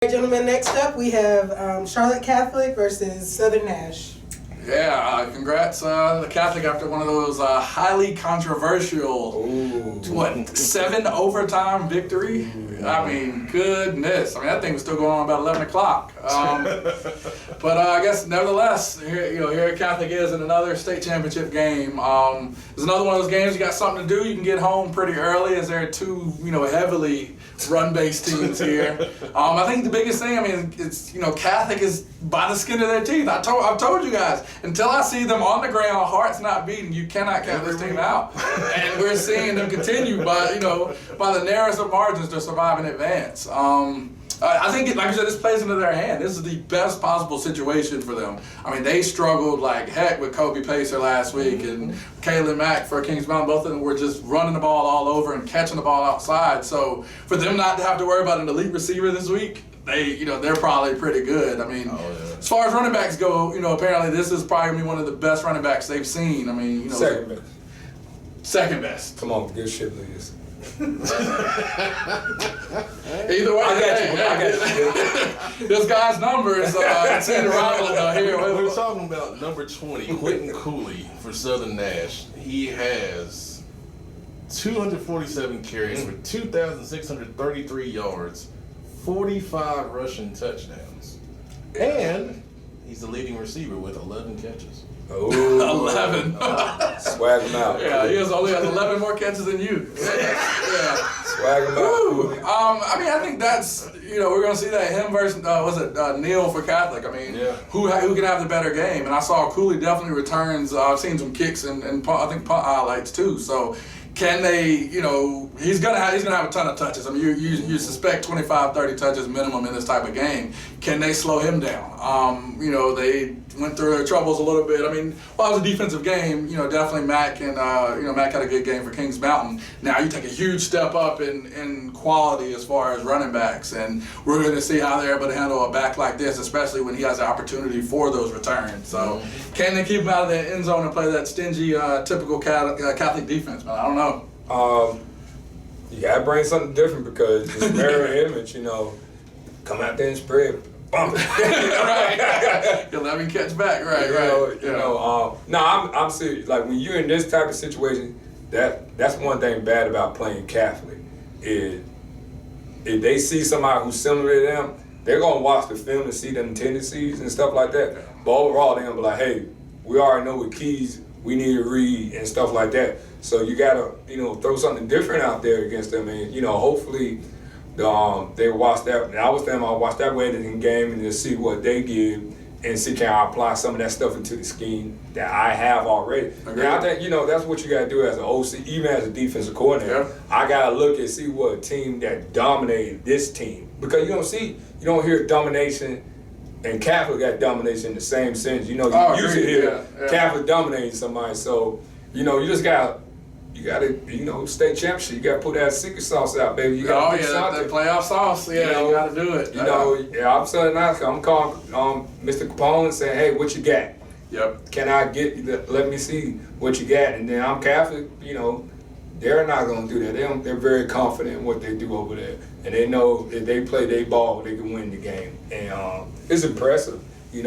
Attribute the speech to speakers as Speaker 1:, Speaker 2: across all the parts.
Speaker 1: Gentlemen, next up we have Charlotte Catholic versus Southern Nash.
Speaker 2: Yeah, congrats the Catholic after one of those highly controversial, 7 overtime victory. I mean, goodness. I mean, that thing was still going on about 11 o'clock. But I guess nevertheless, here Catholic is in another state championship game. It's another one of those games you got something to do. You can get home pretty early as there are two, heavily run-based teams here. I think the biggest thing, it's Catholic is by the skin of their teeth. I've told you guys, until I see them on the ground, hearts not beating, you cannot count this team out. And we're seeing them continue by the narrowest of margins to survive and advance. I think, like I said, this plays into their hand. This is the best possible situation for them. I mean, they struggled like heck with Kobe Pacer last week and Kalen Mack for Kings Mountain. Both of them were just running the ball all over and catching the ball outside. So for them not to have to worry about an elite receiver this week, they're probably pretty good. I mean, as far as running backs go, apparently this is probably gonna be one of the best running backs they've seen. I mean,
Speaker 3: second best.
Speaker 2: Second best.
Speaker 3: Come on, give Shipley this.
Speaker 2: Either way,
Speaker 3: I got you.
Speaker 2: This guy's number is Ted Ronald here.
Speaker 4: We're talking about number 20, Quentin Cooley for Southern Nash. He has 247 carries for 2,633 yards, 45 rushing touchdowns, and he's the leading receiver with 11 catches.
Speaker 3: Oh,
Speaker 2: 11.
Speaker 3: Swag him out.
Speaker 2: Yeah, he only has 11 more catches than you. Yeah.
Speaker 3: Swag him out.
Speaker 2: I think that's, we're going to see that him versus, Neal for Catholic. I mean, who can have the better game? And I saw Cooley definitely returns. I've seen some kicks and I think punt highlights too. So can they, he's gonna have a ton of touches. I mean, you suspect 25, 30 touches minimum in this type of game. Can they slow him down? They went through their troubles a little bit. I mean, while it was a defensive game, definitely Mac and Mac had a good game for Kings Mountain. Now you take a huge step up in quality as far as running backs, and we're going to see how they're able to handle a back like this, especially when he has the opportunity for those returns. So, can they keep him out of the end zone and play that stingy, typical Catholic defense? Man, I don't know.
Speaker 3: You gotta bring something different because it's mirror image. Come out there and spread. Bump.
Speaker 2: Right. You'll let me catch back. Right.
Speaker 3: No, I'm serious. Like when you're in this type of situation, that's one thing bad about playing Catholic is if they see somebody who's similar to them, they're gonna watch the film and see them tendencies and stuff like that. But overall, they're gonna be like, hey, we already know what keys we need to read and stuff like that. So you gotta, throw something different out there against them, and hopefully. They watch that. I was thinking I'll watch that Weddington game and just see what they give and see can I apply some of that stuff into the scheme that I have already. And I think that's what you got to do as an OC, even as a defensive coordinator.
Speaker 2: Yeah.
Speaker 3: I got to look and see what team that dominated this team because you don't hear domination. And Catholic got domination in the same sense. You usually hear Catholic dominating somebody. So you just got. You gotta, state championship. You gotta put that secret sauce out, baby. You gotta
Speaker 2: that playoff sauce. Yeah, you gotta do it.
Speaker 3: I'm Southern Nash. I'm calling Mr. Capone and saying, hey, what you got?
Speaker 2: Yep.
Speaker 3: Can I let me see what you got? And then I'm Catholic. They're not gonna do that. They're very confident in what they do over there, and they know if they play their ball, they can win the game. And it's impressive. I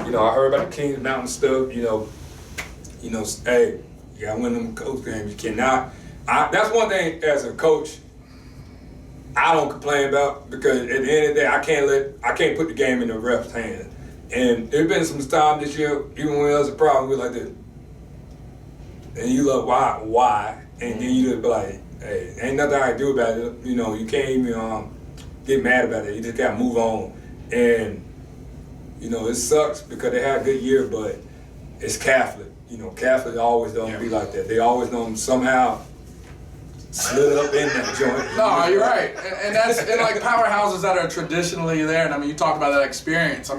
Speaker 3: heard about the Kings Mountain stuff. Hey. You gotta win them coach games. You cannot. That's one thing as a coach I don't complain about because at the end of the day I can't put the game in the ref's hand. And there's been some time this year, even when there was a problem, we're like this. And you look why? And then you just be like, hey, ain't nothing I can do about it. You can't even get mad about it. You just gotta move on. And it sucks because they had a good year, but it's Catholic. Catholic always don't be like that. They always don't somehow slid up in that joint.
Speaker 2: No, you're right. And that's like powerhouses that are traditionally there. And you talk about that experience. I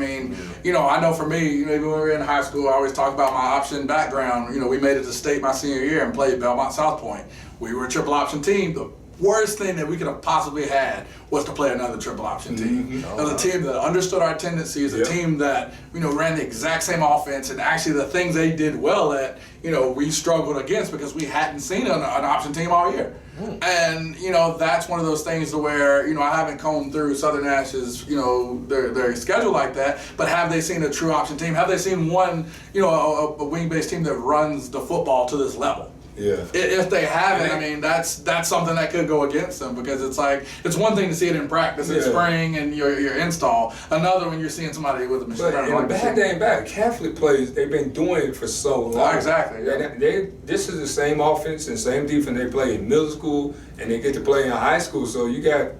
Speaker 2: know for me, even when we were in high school, I always talk about my option background. We made it to state my senior year and played Belmont South Point. We were a triple option team. The worst thing that we could have possibly had was to play another triple option team. It was a team that understood our tendencies, a team that, ran the exact same offense, and actually the things they did well at, we struggled against because we hadn't seen an option team all year. And, that's one of those things to where, I haven't combed through Southern Nash's, their schedule like that, but have they seen a true option team? Have they seen one, a wing-based team that runs the football to this level?
Speaker 3: Yeah.
Speaker 2: If they haven't, that's something that could go against them, because it's one thing to see it in practice in spring and your install. Another when you're seeing somebody with a machine.
Speaker 3: But the bad thing about Catholic plays, they've been doing it for so long.
Speaker 2: Exactly. Yeah.
Speaker 3: This is the same offense and same defense they play in middle school and they get to play in high school. So you got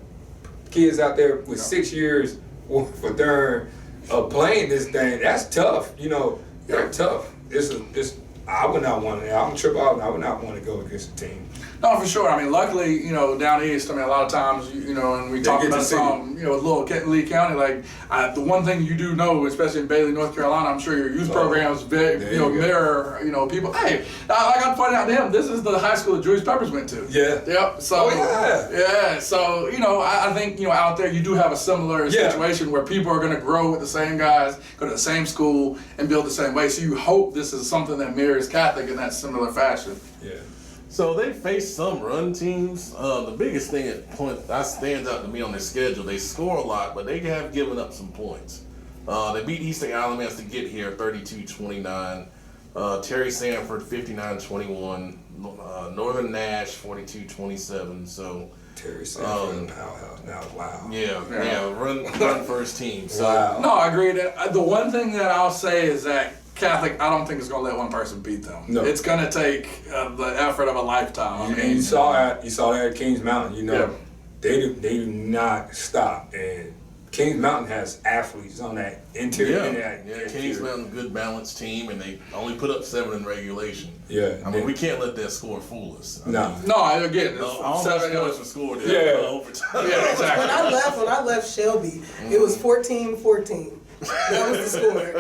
Speaker 3: kids out there with 6 years for darn playing this thing. That's tough. They're tough. I would not want to. I'm triple out, and I would not want to go against a team.
Speaker 2: No, for sure. Luckily, down east, a lot of times, and we talk about some, with little Lee County, the one thing you do know, especially in Bailey, North Carolina, I'm sure your youth programs, mirror, people. Hey, I got to point out to him, this is the high school that Julius Peppers went to.
Speaker 3: Yeah.
Speaker 2: Yep. So,
Speaker 3: yeah.
Speaker 2: So, I think, out there you do have a similar situation where people are going to grow with the same guys, go to the same school, and build the same way. So you hope this is something that mirrors Catholic in that similar fashion.
Speaker 3: Yeah.
Speaker 4: So they faced some run teams. The biggest thing that stands out to me on their schedule, they score a lot, but they have given up some points. They beat Eastern Alamance to get here 32-29. Terry Sanford 59-21. Northern Nash 42-27. So
Speaker 3: Terry Sanford in the powerhouse now. Wow.
Speaker 4: Yeah. Run first team. So
Speaker 2: No, I agree. The one thing that I'll say is that Catholic, I don't think it's going to let one person beat them. No. It's going to take the effort of a lifetime.
Speaker 3: You saw that at Kings Mountain. They do not stop. And Kings Mountain has athletes on that interior.
Speaker 4: Kings Mountain, good balanced team, and they only put up 7 in regulation.
Speaker 3: Yeah.
Speaker 4: We can't let that score fool us.
Speaker 2: No, again,
Speaker 4: almost 7 points were scored in overtime.
Speaker 2: Yeah, exactly.
Speaker 1: When I left Shelby, it was 14-14. That was the score.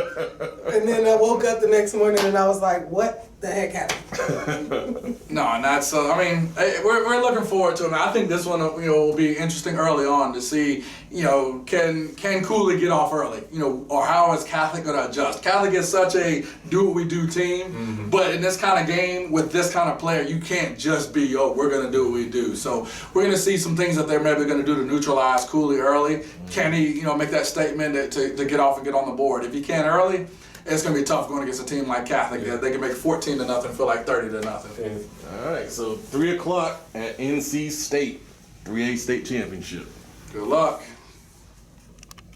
Speaker 1: And then I woke up the next morning and I was like, what the heck happened?
Speaker 2: No, and that's, we're looking forward to it. I think this one, will be interesting early on to see, can Cooley get off early? Or how is Catholic going to adjust? Catholic is such a do-what-we-do team, but in this kind of game, with this kind of player, you can't just be, we're going to do what we do. So we're going to see some things that they're maybe going to do to neutralize Cooley early. Can he, make that statement to get off and get on the board? If he can early, it's going to be tough going against a team like Catholic. They can make 14-0 feel like 30-0.
Speaker 4: All right, so 3 o'clock at NC State, 3A state championship.
Speaker 2: Good luck.